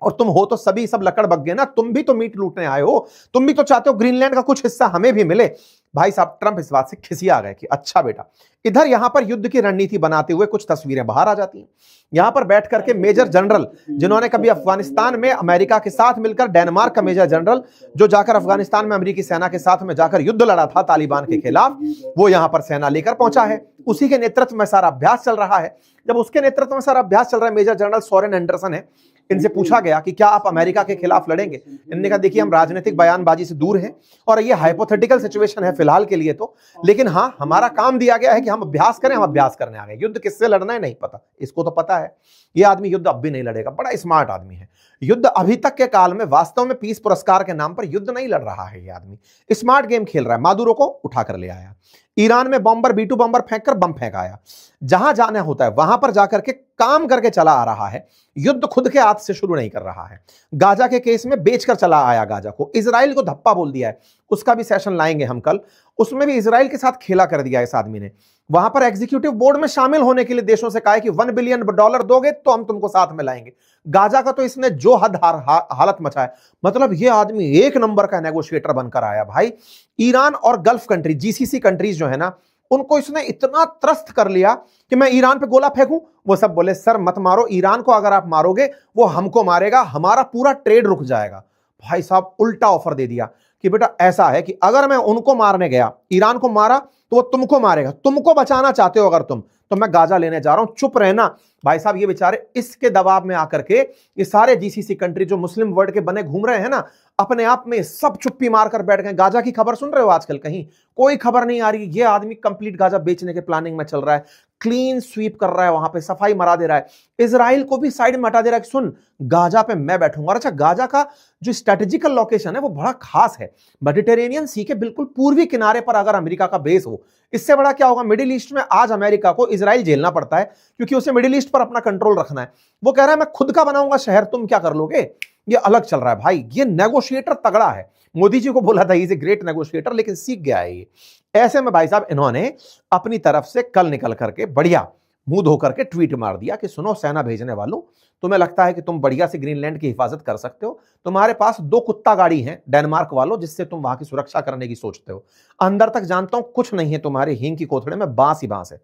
A: और तुम हो तो सभी सब लकड़ बग गए ना, तुम भी तो मीट लूटने आए हो, तुम भी तो चाहते हो ग्रीनलैंड का कुछ हिस्सा हमें भी मिले। भाई साहब ट्रंप इस बात से खिसिया गए कि अच्छा बेटा। इधर यहां पर युद्ध की रणनीति बनाते हुए कुछ तस्वीरें बाहर आ जाती हैं। यहां पर बैठ करके मेजर जनरल, जिन्होंने कभी अफगानिस्तान में अमेरिका के साथ मिलकर, डेनमार्क का मेजर जनरल जो जाकर अफगानिस्तान में अमेरिकी सेना के साथ में जाकर युद्ध लड़ा था तालिबान के खिलाफ, वो यहां पर सेना लेकर पहुंचा है। उसी के नेतृत्व में सारा अभ्यास चल रहा है। जब उसके नेतृत्व में सारा अभ्यास चल रहा है, मेजर जनरल सोरेन एंडरसन है, इनसे पूछा गया कि क्या आप अमेरिका के खिलाफ लड़ेंगे। इन्होंने कहा देखिए हम राजनीतिक बयानबाजी से दूर हैं और ये हाइपोथेटिकल सिचुएशन है फिलहाल के लिए तो, लेकिन हाँ हमारा काम दिया गया है कि हम अभ्यास करें, हम अभ्यास करने आ गए। युद्ध किससे लड़ना है नहीं पता, इसको तो पता है ये आदमी युद्ध अब भी नहीं लड़ेगा, बड़ा स्मार्ट आदमी है। युद्ध अभी तक के काल में वास्तव में पीस पुरस्कार के नाम पर युद्ध नहीं लड़ रहा है, ये आदमी स्मार्ट गेम खेल रहा है। मादुरो को उठाकर ले आया, ईरान में बॉम्बर B2 बॉम्बर फेंककर बम फेंकाया, जहां जाना होता है वहां पर जाकर के काम करके चला आ रहा है। युद्ध खुद के हाथ से शुरू नहीं कर रहा है। गाजा के केस में बेचकर चला आया गाजा को, इजराइल को धप्पा बोल दिया है, उसका भी सेशन लाएंगे हम कल। उसमें भी इजराइल के साथ खेला कर दिया इस आदमी ने। वहां पर एग्जीक्यूटिव बोर्ड में शामिल होने के लिए देशों से कहा है कि $1 बिलियन दोगे तो हम तुमको साथ में लाएंगे। गाजा का तो इसने जो हालत मचाया, मतलब ये आदमी एक नंबर का नेगोशिएटर बनकर आया भाई। ईरान और गल्फ कंट्री, GCC कंट्रीज जो है ना, उनको इसने इतना त्रस्त कर लिया कि मैं ईरान पे गोला फेंकूं, वो सब बोले सर मत मारो, ईरान को अगर आप मारोगे वो हमको मारेगा, हमारा पूरा ट्रेड रुक जाएगा। भाई साहब उल्टा ऑफर दे दिया कि बेटा ऐसा है कि अगर मैं उनको मारने गया, ईरान को मारा, तो वो तुमको मारेगा। तुमको बचाना चाहते हो अगर तुम, तो मैं गाजा लेने जा रहा हूं, चुप रहना। भाई साहब ये बेचारे इसके दबाव में आकर के ये सारे जीसीसी कंट्री जो मुस्लिम वर्ल्ड के बने घूम रहे हैं ना, अपने आप में सब चुप्पी मारकर बैठ गए। गाजा की खबर सुन रहे हो आजकल? कहीं कोई खबर नहीं आ रही। ये आदमी कंप्लीट गाजा बेचने के प्लानिंग में चल रहा है, क्लीन स्वीप कर रहा है, वहां पे सफाई मरा दे रहा है, इजराइल को भी साइड में हटा दे रहा है कि सुन गाजा पे मैं बैठूंगा। और अच्छा, गाजा का जो स्ट्रेटेजिकल लोकेशन है वो बड़ा खास है, मेडिटेरेनियन सी के बिल्कुल पूर्वी किनारे पर अगर अमेरिका का बेस हो, इससे बड़ा क्या होगा? मिडिल ईस्ट में आज अमेरिका को इजराइल झेलना पड़ता है क्योंकि उसे मिडिल ईस्ट पर अपना कंट्रोल रखना है। वो कह रहा है मैं खुद का बनाऊंगा शहर, तुम क्या कर लोगे? ये अलग चल रहा है भाई। ये नेगोशिएटर तगड़ा है। मोदी जी को बोला था इज ए ग्रेट नेगोशिएटर, लेकिन सीख गया है ये। ऐसे में भाई साहब इन्होंने अपनी तरफ से कल निकल करके बढ़िया मुंह धो करके ट्वीट मार दिया कि सुनो सेना भेजने वालों, तुम्हें लगता है कि तुम बढ़िया से ग्रीनलैंड की हिफाजत कर सकते हो? तुम्हारे पास 2 कुत्ता गाड़ी हैं डेनमार्क वालों, जिससे तुम वहां की सुरक्षा करने की सोचते हो। अंदर तक जानता हूं कुछ नहीं है, तुम्हारे हींग की कोथड़े में बांस ही बांस है।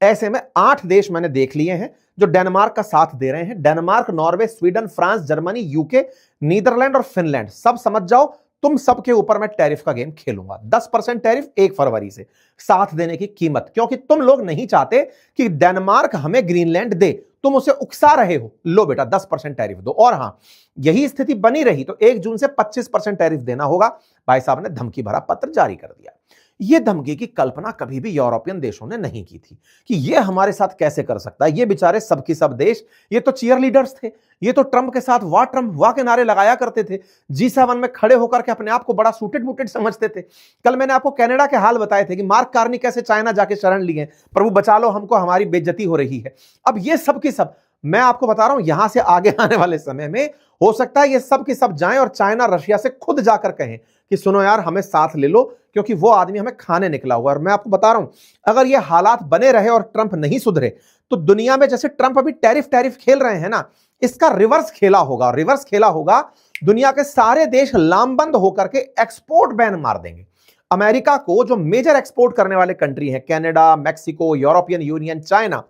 A: ऐसे में 8 देश मैंने देख लिए हैं जो डेनमार्क का साथ दे रहे हैं। Denmark, Norway, Sweden, France, Germany, UK, Netherland और फिनलैंड। सब समझ जाओ तुम सबके ऊपर मैं टैरिफ का गेम खेलूंगा। 10% टैरिफ 1 फरवरी से, साथ देने की कीमत, क्योंकि तुम लोग नहीं चाहते कि डेनमार्क हमें ग्रीनलैंड दे, तुम उसे उकसा रहे हो। लो बेटा 10% टैरिफ दो। और हां, यही स्थिति बनी रही तो 1 जून से 25% टैरिफ देना होगा। भाई साहब ने धमकी भरा पत्र जारी कर दिया। यह धमकी की कल्पना कभी भी यूरोपियन देशों ने नहीं की थी कि यह हमारे साथ कैसे कर सकता है। ये बेचारे सबके सब देश, ये तो चीयर लीडर्स थे, ये तो ट्रंप के साथ वाह ट्रंप वाह के नारे लगाया करते थे। G7 में खड़े होकर के अपने आप को बड़ा सूटेड बूटेड समझते थे। कल मैंने आपको कनाडा के हाल बताए थे कि मार्क कार्नी कैसे चाइना जाके शरण लिए, प्रभु बचा लो हमको, हमारी बेइज्जती हो रही है। अब ये सब के सब मैं आपको बता रहा हूं, यहां से आगे आने वाले समय में हो सकता है ये सब के सब जाएं और चाइना रशिया से खुद जाकर कहें कि सुनो यार हमें साथ ले लो, क्योंकि वो आदमी हमें खाने निकला हुआ है। और मैं आपको बता रहा हूं, अगर ये हालात बने रहे और ट्रंप नहीं सुधरे तो दुनिया में जैसे ट्रंप अभी टैरिफ खेल रहे हैं ना, इसका रिवर्स खेला होगा। रिवर्स खेला होगा, दुनिया के सारे देश लामबंद होकर के एक्सपोर्ट बैन मार देंगे। अमेरिका को जो मेजर एक्सपोर्ट करने वाले कंट्री हैं, Canada, Mexico, European union, China,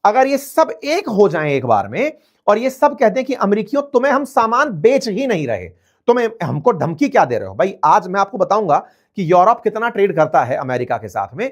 A: अगर ये सब एक हो जाएं एक बार में और ये सब कहते हैं कि अमेरिकियों तुम्हें हम सामान बेच ही नहीं रहे, तुम्हें हमको धमकी क्या दे रहे हो? भाई आज मैं आपको बताऊंगा कि यूरोप कितना ट्रेड करता है अमेरिका के साथ में।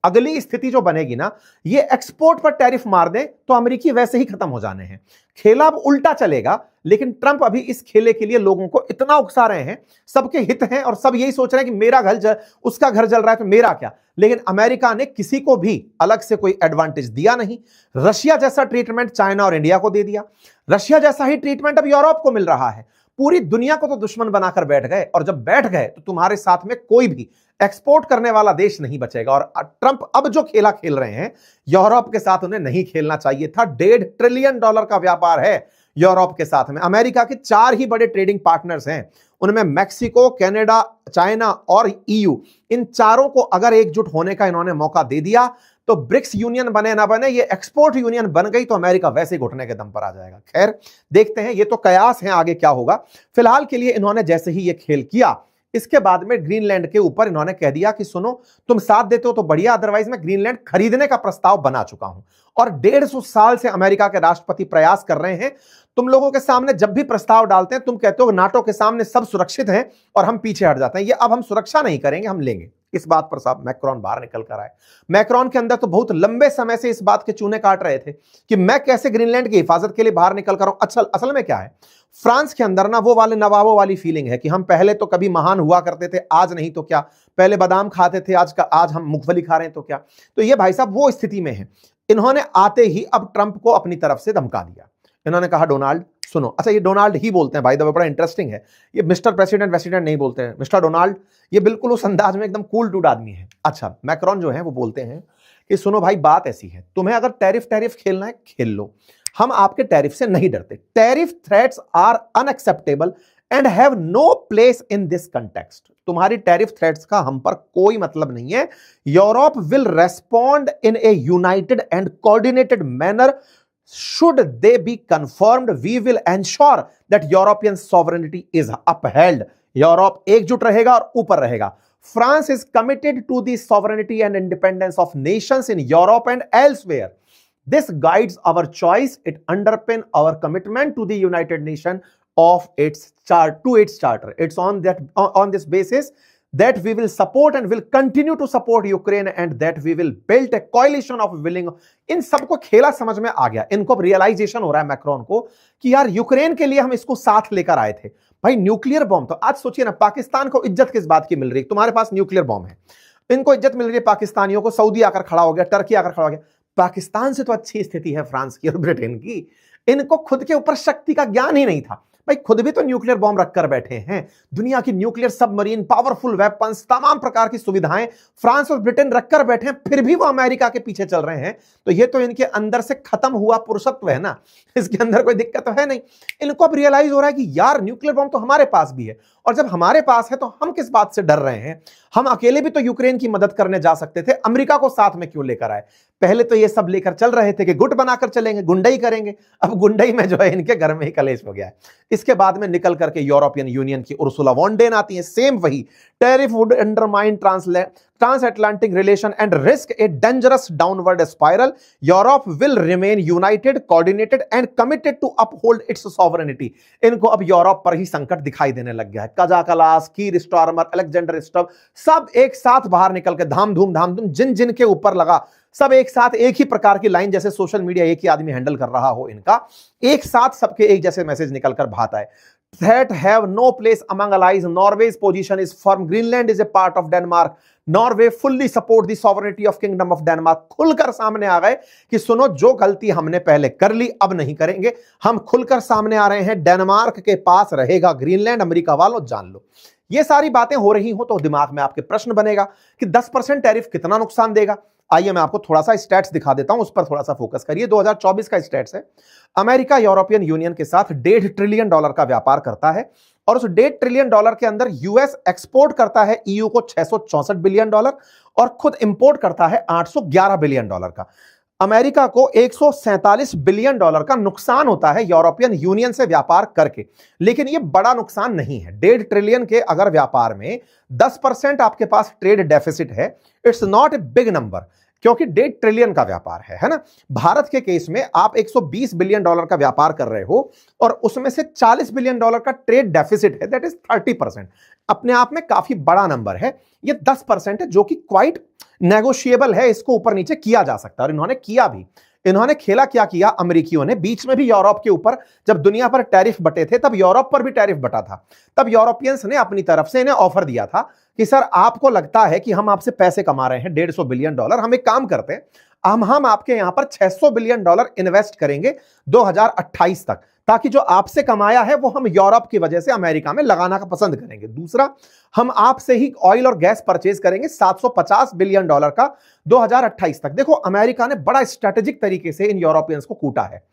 A: अगली स्थिति जो बनेगी ना, ये एक्सपोर्ट पर टैरिफ मार दें तो अमेरिकी वैसे ही खत्म हो जाने हैं। खेला अब उल्टा चलेगा, लेकिन ट्रंप अभी इस खेले के लिए लोगों को इतना उकसा रहे हैं, सबके हित हैं और सब यही सोच रहे हैं कि मेरा घर उसका घर जल रहा है तो मेरा क्या। लेकिन अमेरिका ने किसी को भी अलग से कोई एडवांटेज दिया नहीं। रशिया जैसा ट्रीटमेंट चाइना और इंडिया को दे दिया, रशिया जैसा ही ट्रीटमेंट अब यूरोप को मिल रहा है। पूरी दुनिया को तो दुश्मन बनाकर बैठ गए, और जब बैठ गए तो तुम्हारे साथ में कोई भी एक्सपोर्ट करने वाला देश नहीं बचेगा। और ट्रंप अब जो खेला खेल रहे हैं, यूरोप के साथ उन्हें नहीं खेलना चाहिए था। $1.5 ट्रिलियन का व्यापार है यूरोप के साथ में। अमेरिका के 4 ही बड़े ट्रेडिंग पार्टनर्स हैं, उनमें मैक्सिको, कनाडा, चाइना और EU। इन चारों को अगर एकजुट होने का इन्होंने मौका दे दिया तो ब्रिक्स यूनियन बने ना बने, ये एक्सपोर्ट यूनियन बन गई तो अमेरिका वैसे ही घुटने के दम पर आ जाएगा। खैर देखते हैं, ये तो कयास है, आगे क्या होगा। फिलहाल के लिए इन्होंने जैसे ही ये खेल किया, इसके बाद में ग्रीनलैंड के ऊपर इन्होंने कह दिया कि सुनो तुम साथ देते हो तो बढ़िया, अदरवाइज मैं ग्रीनलैंड खरीदने का प्रस्ताव बना चुका हूं। और 150 साल से अमेरिका के राष्ट्रपति प्रयास कर रहे हैं। तुम लोगों के सामने जब भी प्रस्ताव डालते हैं, तुम कहते हो नाटो के सामने सब सुरक्षित हैं और हम पीछे हट जाते हैं। ये अब हम सुरक्षा नहीं करेंगे, हम लेंगे। इस बात पर साहब मैक्रोन बाहर निकल कर आए। मैक्रोन के अंदर तो बहुत लंबे समय से इस बात के चूने काट रहे थे कि मैं कैसे ग्रीनलैंड की हिफाजत के लिए बाहर निकल कर आऊं। असल में क्या है, फ्रांस के अंदर ना वो वाले नवाबों वाली फीलिंग है कि हम पहले तो कभी महान हुआ करते थे, आज नहीं तो क्या। पहले बादाम खाते थे, आज हम मूंगफली खा रहे हैं तो क्या। तो ये भाई साहब वो स्थिति में है। इन्होंने आते ही अब ट्रंप को अपनी तरफ से धमका दिया। इन्होंने कहा डोनाल्ड सुनो, अच्छा ये डोनाल्ड ही बोलते हैं भाई, बड़ा इंटरेस्टिंग है, ये मिस्टर प्रेसिडेंट वेसिडेंट नहीं बोलते हैं, मिस्टर डोनाल्ड। ये बिल्कुल उस अंदाज में एकदम कूल डूड आदमी है। अच्छा मैक्रोन जो है वो बोलते हैं कि सुनो भाई बात ऐसी है, तुम्हें अगर टैरिफ खेलना है खेल लो, हम आपके टैरिफ से नहीं डरते। Tariff threats are unacceptable and have no place in this context. तुम्हारी टैरिफ थ्रेट्स का हम पर कोई मतलब नहीं है। Europe will respond in a united and coordinated manner. Should they be confirmed, we will ensure that European sovereignty is upheld. Europe एकजुट रहेगा और ऊपर रहेगा। France is committed to the sovereignty and independence of nations in Europe and elsewhere. This guides our choice. It underpins our commitment to the United Nations of its charter. It's on this basis that we will support and will continue to support Ukraine and that we will build a coalition of willing। इन सबको खेला समझ में आ गया, इनको अब रियलाइजेशन हो रहा है मैक्रोन को कि यार यूक्रेन के लिए हम इसको साथ लेकर आए थे। भाई न्यूक्लियर बॉम्ब, तो आज सोचिए ना, पाकिस्तान को इज्जत किस बात की मिल रही है? तुम्हारे पास न्यूक्लियर बॉम्ब है, इनको इज्जत मिल रही है पाकिस्तानियों को, सऊदी आकर खड़ा हो गया, टर्की आकर खड़ा हो गया। पाकिस्तान से तो अच्छी स्थिति है फ्रांस की और ब्रिटेन की, इनको खुद के ऊपर शक्ति का ज्ञान ही नहीं था। भाई खुद भी तो न्यूक्लियर बॉम्ब रखकर बैठे हैं, दुनिया की न्यूक्लियर सबमरीन, पावरफुल वेपन्स, तमाम प्रकार की सुविधाएं फ्रांस और ब्रिटेन रखकर बैठे हैं, फिर भी वो अमेरिका के पीछे चल रहे हैं। तो ये तो इनके अंदर से खत्म हुआ पुरुषत्व है ना, इसके अंदर कोई दिक्कत तो है नहीं। इनको अब रियलाइज हो रहा है कि यार न्यूक्लियर बॉम्ब तो हमारे पास भी है, और जब हमारे पास है तो हम किस बात से डर रहे हैं? हम अकेले भी तो यूक्रेन की मदद करने जा सकते थे, अमेरिका को साथ में क्यों लेकर आए? पहले तो ये सब लेकर चल रहे थे कि गुट बनाकर चलेंगे, गुंडई करेंगे, अब गुंडई में जो है इनके घर में ही कलेश हो गया है। इसके बाद में निकल करके यूरोपियन यूनियन की उर्सुला वॉन डेन आती है, सेम वही, tariff would undermine transatlantic relation and risk a dangerous downward spiral. Europe will remain united, coordinated and committed to uphold its sovereignty. इनको अब यूरोप पर ही संकट दिखाई देने लग गया है। कजाकलास, कीर स्टारमर, अलेक्जेंडर स्टब, सब एक साथ बाहर निकल के धाम धूम जिन जिन के ऊपर लगा, सब एक साथ एक ही प्रकार की लाइन, जैसे सोशल मीडिया एक ही आदमी हैंडल कर रहा हो, इनका एक साथ सबके एक जैसे मैसेज निकलकर भाता है। That have no place among allies. Norway's position is firm. Greenland is a part of Denmark. Norway fully support the sovereignty of Kingdom of Denmark। खुलकर सामने आ गए कि सुनो, जो गलती हमने पहले कर ली अब नहीं करेंगे। हम खुलकर सामने आ रहे हैं, डेनमार्क के पास रहेगा ग्रीनलैंड, अमेरिका वालों जान लो। ये सारी बातें हो रही हो तो दिमाग में आपके प्रश्न बनेगा कि 10% टैरिफ कितना नुकसान देगा। आइए मैं आपको थोड़ा सा स्टैट्स दिखा देता हूं, उस पर थोड़ा सा फोकस करिए। 2024 का स्टैट्स है। अमेरिका यूरोपियन यूनियन के साथ $1.5 ट्रिलियन का व्यापार करता है, और उस $1.5 ट्रिलियन के अंदर यूएस एक्सपोर्ट करता है ईयू को $664 बिलियन और खुद इंपोर्ट करता है $811 बिलियन का। अमेरिका को $147 बिलियन का नुकसान होता है यूरोपियन यूनियन से व्यापार करके, लेकिन यह बड़ा नुकसान नहीं है। $1.5 ट्रिलियन के अगर व्यापार में 10% आपके पास ट्रेड डेफिसिट है, it's not a big number, क्योंकि $1.5 ट्रिलियन का व्यापार है ना। भारत के केस में आप $120 बिलियन का व्यापार कर रहे हो और उसमें से $40 बिलियन का ट्रेड डेफिसिट है, दैट इज 30%। अपने आप में काफी बड़ा नंबर है। ये 10% है जो कि क्वाइट नेगोशिएबल है, इसको ऊपर नीचे किया जा सकता है, और इन्होंने किया भी। इन्होंने खेला क्या किया अमेरिकियों ने, बीच में भी यूरोप के ऊपर जब दुनिया पर टैरिफ बटे थे तब यूरोप पर भी टैरिफ बटा था। तब यूरोपियंस ने अपनी तरफ से इन्हें ऑफर दिया था कि सर आपको लगता है कि हम आपसे पैसे कमा रहे हैं $150 बिलियन, हम एक काम करते हैं, हम आपके यहां पर $600 बिलियन इन्वेस्ट करेंगे 2028 तक, ताकि जो आपसे कमाया है वो हम यूरोप की वजह से अमेरिका में लगाना का पसंद करेंगे। दूसरा, हम आपसे ही ऑयल और गैस परचेज करेंगे $750 बिलियन का 2028 तक। देखो अमेरिका ने बड़ा स्ट्रेटेजिक तरीके से इन यूरोपियंस को कूटा है।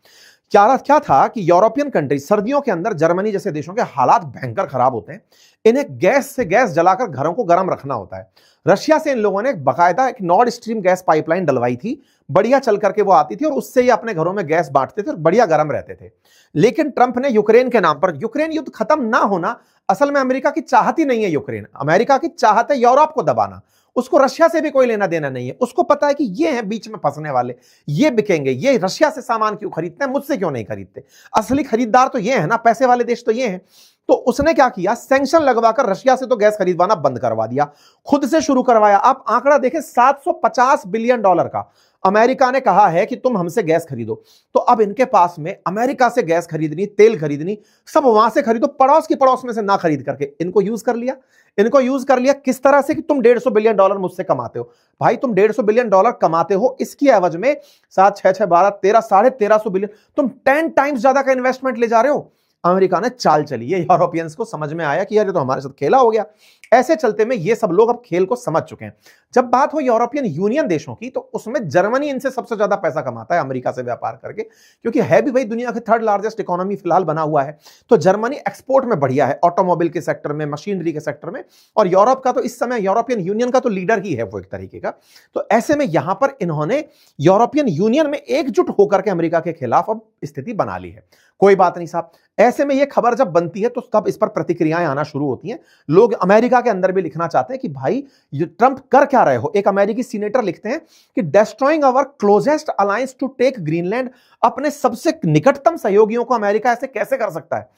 A: क्या था कि यूरोपियन कंट्री, सर्दियों के अंदर जर्मनी जैसे देशों के हालात भयंकर खराब होते हैं, इन्हें गैस से गैस जलाकर घरों को गर्म रखना होता है। रशिया से इन लोगों ने बाकायदा एक नॉर्ड स्ट्रीम गैस पाइपलाइन डलवाई थी, बढ़िया चल करके वो आती थी और उससे ही अपने घरों में गैस बांटते थे और बढ़िया गर्म रहते थे। लेकिन ट्रंप ने यूक्रेन के नाम पर, यूक्रेन युद्ध खत्म ना होना असल में अमेरिका की चाहत ही नहीं है। यूक्रेन अमेरिका की चाहत है यूरोप को दबाना, उसको रशिया से भी कोई लेना देना नहीं है। उसको पता है कि ये हैं बीच में फंसने वाले, ये बिकेंगे, ये रशिया से सामान क्यों खरीदते हैं, मुझसे क्यों नहीं खरीदते, असली खरीदार तो ये है ना, पैसे वाले देश तो ये हैं। तो उसने क्या किया, सैंक्शन लगवाकर रशिया से तो गैस खरीदवाना बंद करवा दिया, खुद से शुरू करवाया। आप आंकड़ा देखें, $750 बिलियन का अमेरिका ने कहा है कि तुम हमसे गैस खरीदो। तो अब इनके पास में अमेरिका से गैस खरीदनी, तेल खरीदनी, सब वहां से खरीदो, पड़ोस की पड़ोस में से ना खरीद करके इनको यूज कर लिया। इनको यूज कर लिया किस तरह से कि तुम $150 बिलियन मुझसे कमाते हो। भाई तुम $150 बिलियन कमाते हो, इसकी एवज में 7, 6, 6, 12, 13, $1350 बिलियन, तुम 10 टाइम्स ज्यादा का इन्वेस्टमेंट ले जा रहे हो। अमेरिका ने चाल चली, ये यूरोपियंस को समझ में आया कि यार ये तो हमारे साथ खेला हो गया। ऐसे चलते में ये सब लोग अब खेल को समझ चुके हैं। जब बात हो यूरोपियन यूनियन देशों की, तो उसमें जर्मनी इनसे सबसे ज्यादा पैसा कमाता है अमेरिका से व्यापार करके, क्योंकि है भी भाई दुनिया की 3rd लार्जेस्ट इकोनॉमी फिलहाल बना हुआ है। तो जर्मनी एक्सपोर्ट में बढ़िया है, ऑटोमोबाइल के सेक्टर में, मशीनरी के सेक्टर में, और यूरोप का तो इस समय यूरोपियन यूनियन का तो लीडर ही है वो एक तरीके का। तो ऐसे में यहां पर इन्होंने यूरोपियन यूनियन में एकजुट होकर के अमेरिका के खिलाफ अब स्थिति बना ली है। कोई बात नहीं साहब, ऐसे में ये खबर जब बनती है तो तब इस पर प्रतिक्रियाएं आना शुरू होती हैं। लोग अमेरिका के अंदर भी लिखना चाहते हैं कि भाई ये ट्रंप कर क्या रहे हो। एक अमेरिकी सीनेटर लिखते हैं कि destroying our closest alliance to take Greenland, अपने सबसे निकटतम सहयोगियों को अमेरिका ऐसे कैसे कर सकता है।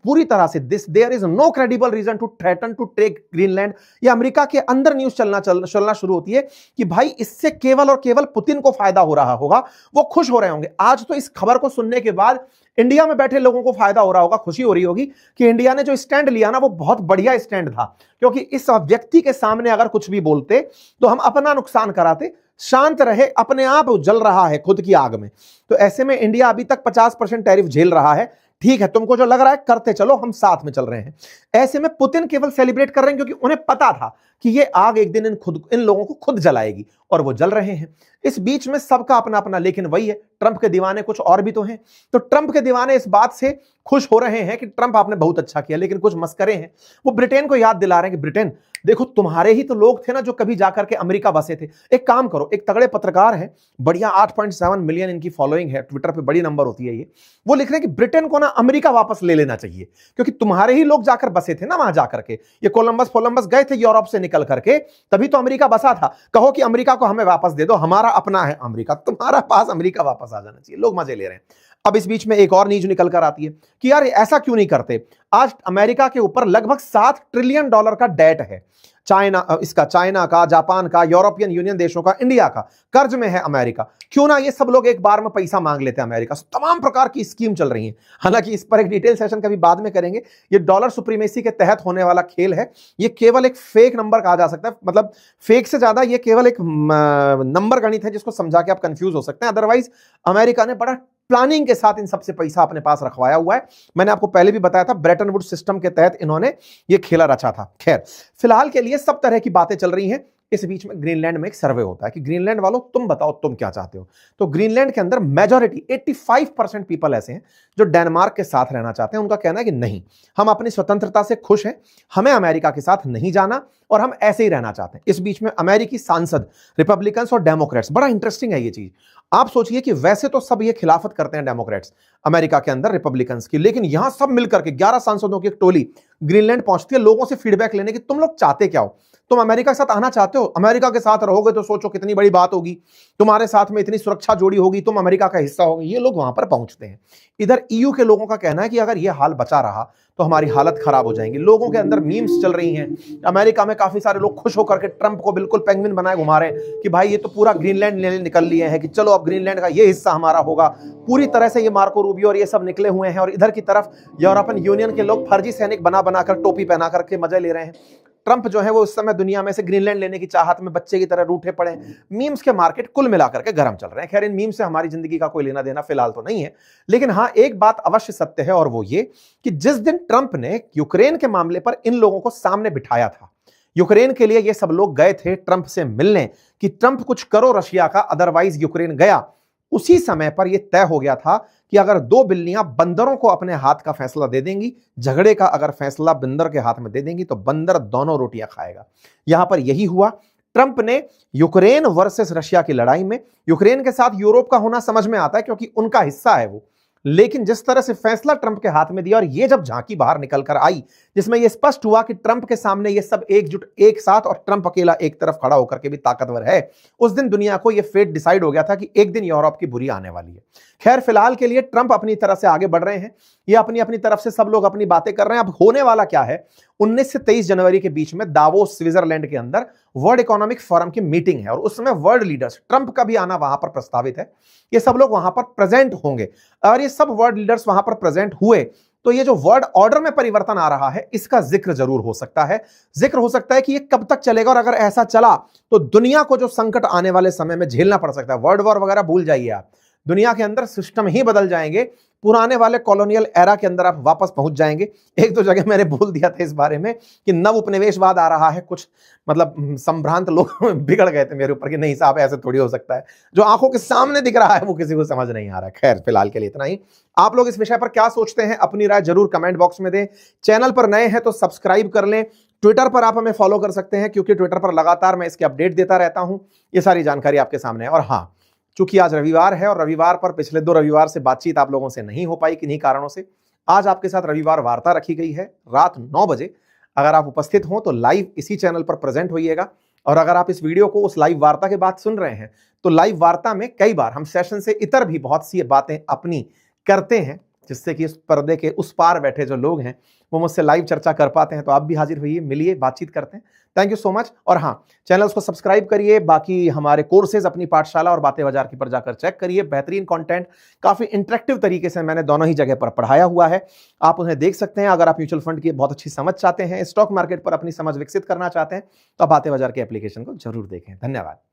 A: पूरी तरह से there is no credible reason to threaten to take Greenland. ये अमेरिका के अंदर न्यूज चलना शुरू होती है कि भाई इससे केवल और केवल पुतिन को फायदा हो रहा होगा, वो खुश हो रहे होंगे। आज तो इस खबर को सुनने के बाद इंडिया में बैठे लोगों को फायदा हो रहा होगा, खुशी हो रही होगी कि इंडिया ने जो स्टैंड लिया ना वो बहुत बढ़िया स्टैंड था, क्योंकि इस व्यक्ति के सामने अगर कुछ भी बोलते तो हम अपना नुकसान कराते। शांत रहे, अपने आप जल रहा है खुद की आग में। तो ऐसे में इंडिया अभी तक 50% टैरिफ झेल रहा है। ठीक है, तुमको जो लग रहा है करते चलो, हम साथ में चल रहे हैं। ऐसे में पुतिन केवल सेलिब्रेट कर रहे हैं क्योंकि उन्हें पता था कि ये आग एक दिन इन लोगों को खुद जलाएगी, और वो जल रहे हैं। इस बीच में सबका अपना अपना, लेकिन वही है, ट्रंप के दीवाने कुछ और भी तो हैं। तो ट्रंप के दीवाने इस बात से खुश हो रहे हैं कि ट्रंप आपने बहुत अच्छा किया, लेकिन कुछ मस्करे हैं, वो ब्रिटेन को याद दिला रहे हैं कि ब्रिटेन देखो तुम्हारे ही तो लोग थे ना जो कभी जाकर के अमेरिका बसे थे। एक काम करो, एक तगड़े पत्रकार है, बढ़िया 8.7 मिलियन इनकी फॉलोइंग है, ट्विटर पे बड़ी नंबर होती है ये, वो लिख रहे हैं कि ब्रिटेन को ना अमेरिका वापस ले लेना चाहिए, क्योंकि तुम्हारे ही लोग जाकर बसे थे ना वहां जाकर के। ये कोलंबस गए थे यूरोप से निकल करके, तभी तो अमेरिका बसा था। कहो कि अमेरिका को हमें वापस दे दो, हमारा अपना है अमेरिका, तुम्हारा पास अमेरिका वापस आ जाना चाहिए। लोग मजे ले रहे हैं। अब इस बीच में एक और न्यूज निकल कर आती है कि यार ऐसा क्यों नहीं करते। आज अमेरिका के ऊपर लगभग $7 ट्रिलियन का डेट है। चाइना का, जापान का, यूरोपियन यूनियन देशों का, इंडिया का कर्ज में है अमेरिका। क्यों ना ये सब लोग एक बार में पैसा मांग लेते हैं अमेरिका से। तमाम प्रकार की स्कीम चल रही है, हालांकि इस पर एक डिटेल सेशन कभी बाद में करेंगे। ये डॉलर सुप्रीमेसी के तहत होने वाला खेल है। ये केवल एक फेक नंबर कहा जा सकता है, मतलब फेक से ज्यादा ये केवल एक नंबर गणित है जिसको समझा के आप कंफ्यूज हो सकते हैं। अदरवाइज अमेरिका ने बड़ा प्लानिंग के साथ इन सबसे पैसा अपने पास रखवाया हुआ है। मैंने आपको पहले भी बताया था, ब्रेटन वुड्स सिस्टम के तहत इन्होंने ये खेला रचा था। खैर, फिलहाल के लिए सब तरह की बातें चल रही हैं। इस बीच में ग्रीनलैंड में एक सर्वे होता है कि ग्रीनलैंड वालों तुम बताओ तुम क्या चाहते हो। तो ग्रीनलैंड के अंदर मेजॉरिटी 85% पीपल ऐसे हैं जो डेनमार्क के साथ रहना चाहते हैं। उनका कहना है कि नहीं, हम अपनी स्वतंत्रता से खुश हैं, हमें अमेरिका के साथ नहीं जाना और हम ऐसे ही रहना चाहते हैं। इस बीच में अमेरिकी सांसद, रिपब्लिकन्स और डेमोक्रेट्स, बड़ा इंटरेस्टिंग है ये चीज। आप सोचिए कि वैसे तो सब ये खिलाफत करते हैं डेमोक्रेट्स अमेरिका के अंदर रिपब्लिकन्स की, लेकिन यहां सब मिलकर के 11 सांसदों की एक टोली ग्रीनलैंड पहुंचती है लोगों से फीडबैक लेने की। तुम लोग चाहते क्या हो? तुम अमेरिका के साथ आना चाहते हो? अमेरिका के साथ रहोगे तो सोचो कितनी बड़ी बात होगी, तुम्हारे साथ में इतनी सुरक्षा जोड़ी होगी, तुम अमेरिका का हिस्सा होगे। ये लोग वहां पर पहुंचते हैं। इधर ईयू के लोगों का कहना है कि अगर ये हाल बचा रहा तो हमारी हालत खराब हो जाएगी। लोगों के अंदर मीम्स चल रही हैं। अमेरिका में काफी सारे लोग खुश होकर के ट्रंप को बिल्कुल पेंगुइन बनाए घुमा रहे हैं कि भाई ये तो पूरा ग्रीनलैंड निकल लिए हैं, कि चलो अब ग्रीनलैंड का ये हिस्सा हमारा होगा। पूरी तरह से ये मार्को रूबियो और ये सब निकले हुए हैं। और इधर की तरफ यूरोपियन यूनियन के लोग फर्जी सैनिक बना बनाकर, टोपी पहना करके मजे ले रहे हैं। ट्रंप जो है वो इस समय दुनिया में से ग्रीनलैंड लेने की चाहत में बच्चे की तरह रूठे पड़े। मीम्स के मार्केट कुल मिलाकर के गर्म चल रहे हैं। खैर, इन मीम्स से हमारी जिंदगी का कोई लेना देना फिलहाल तो नहीं है, लेकिन हाँ एक बात अवश्य सत्य है, और वो ये कि जिस दिन ट्रंप ने यूक्रेन के मामले पर इन लोगों को सामने बिठाया था, यूक्रेन के लिए ये सब लोग गए थे ट्रंप से मिलने कि ट्रंप कुछ करो रशिया का, अदरवाइज यूक्रेन गया। उसी समय पर यह तय हो गया था कि अगर 2 बिल्लियां बंदरों को अपने हाथ का फैसला दे देंगी, झगड़े का अगर फैसला बंदर के हाथ में दे देंगी, तो बंदर दोनों रोटियां खाएगा। यहां पर यही हुआ। ट्रंप ने यूक्रेन वर्सेस रशिया की लड़ाई में, यूक्रेन के साथ यूरोप का होना समझ में आता है क्योंकि उनका हिस्सा है वो, लेकिन जिस तरह से फैसला ट्रंप के हाथ में दिया और ये जब झांकी बाहर निकल कर आई जिसमें यह स्पष्ट हुआ कि ट्रंप के सामने ये सब एकजुट एक साथ और ट्रंप अकेला एक तरफ खड़ा होकर के भी ताकतवर है, उस दिन दुनिया को यह फेट डिसाइड हो गया था कि एक दिन यूरोप की बुरी आने वाली है। खैर, फिलहाल के लिए ट्रंप अपनी तरफ से आगे बढ़ रहे हैं। ये अपनी अपनी तरफ से सब लोग अपनी बातें कर रहे हैं। अब होने वाला क्या है, 19 से 23 जनवरी के बीच में दावोस स्विट्जरलैंड के अंदर वर्ल्ड इकोनॉमिक फोरम की मीटिंग है, और उसमें वर्ल्ड लीडर्स, ट्रंप का भी आना वहां पर प्रस्तावित है। ये सब लोग वहां पर प्रेजेंट होंगे, और ये सब वर्ल्ड लीडर्स वहां पर प्रेजेंट हुए तो ये जो वर्ल्ड ऑर्डर में परिवर्तन आ रहा है इसका जिक्र जरूर हो सकता है। जिक्र हो सकता है कि ये कब तक चलेगा, और अगर ऐसा चला तो दुनिया को जो संकट आने वाले समय में झेलना पड़ सकता है। वर्ल्ड वॉर वगैरह भूल जाइए आप, दुनिया के अंदर सिस्टम ही बदल जाएंगे। पुराने वाले कॉलोनियल एरा के अंदर आप वापस पहुंच जाएंगे। एक दो जगह मैंने बोल दिया था इस बारे में कि नव उपनिवेशवाद आ रहा है, कुछ मतलब संभ्रांत लोग बिगड़ गए थे मेरे ऊपर कि नहीं साहब ऐसे थोड़ी हो सकता है। जो आंखों के सामने दिख रहा है वो किसी को समझ नहीं आ रहा है। खैर, फिलहाल के लिए इतना ही। आप लोग इस विषय पर क्या सोचते हैं, अपनी राय जरूर कमेंट बॉक्स में दें। चैनल पर नए हैं तो सब्सक्राइब कर लें। ट्विटर पर आप हमें फॉलो कर सकते हैं, क्योंकि ट्विटर पर लगातार मैं इसके अपडेट देता रहता हूं। ये सारी जानकारी आपके सामने है। और हाँ, चूंकि आज रविवार है और रविवार पर पिछले 2 रविवार से बातचीत आप लोगों से नहीं हो पाई किन्हीं कारणों से, आज आपके साथ रविवार वार्ता रखी गई है रात 9 बजे। अगर आप उपस्थित हो तो लाइव इसी चैनल पर प्रेजेंट होइएगा, और अगर आप इस वीडियो को उस लाइव वार्ता के बाद सुन रहे हैं तो लाइव वार्ता में कई बार हम सेशन से इतर भी बहुत सी बातें अपनी करते हैं। जिससे कि इस पर्दे के उस पार बैठे जो लोग हैं वो मुझसे लाइव चर्चा कर पाते हैं। तो आप भी हाजिर होइए, मिलिए, बातचीत करते हैं। Thank you so much. और हाँ, चैनल को सब्सक्राइब करिए, बाकी हमारे कोर्सेज अपनी पाठशाला और बातें बाजार की पर जाकर चेक करिए। बेहतरीन कंटेंट, काफी इंटरेक्टिव तरीके से मैंने दोनों ही जगह पर पढ़ाया हुआ है, आप उन्हें देख सकते हैं। अगर आप म्यूचुअल फंड की बहुत अच्छी समझ चाहते हैं, स्टॉक मार्केट पर अपनी समझ विकसित करना चाहते हैं, तो आप बातें बाजार के एप्लीकेशन को जरूर देखें। धन्यवाद।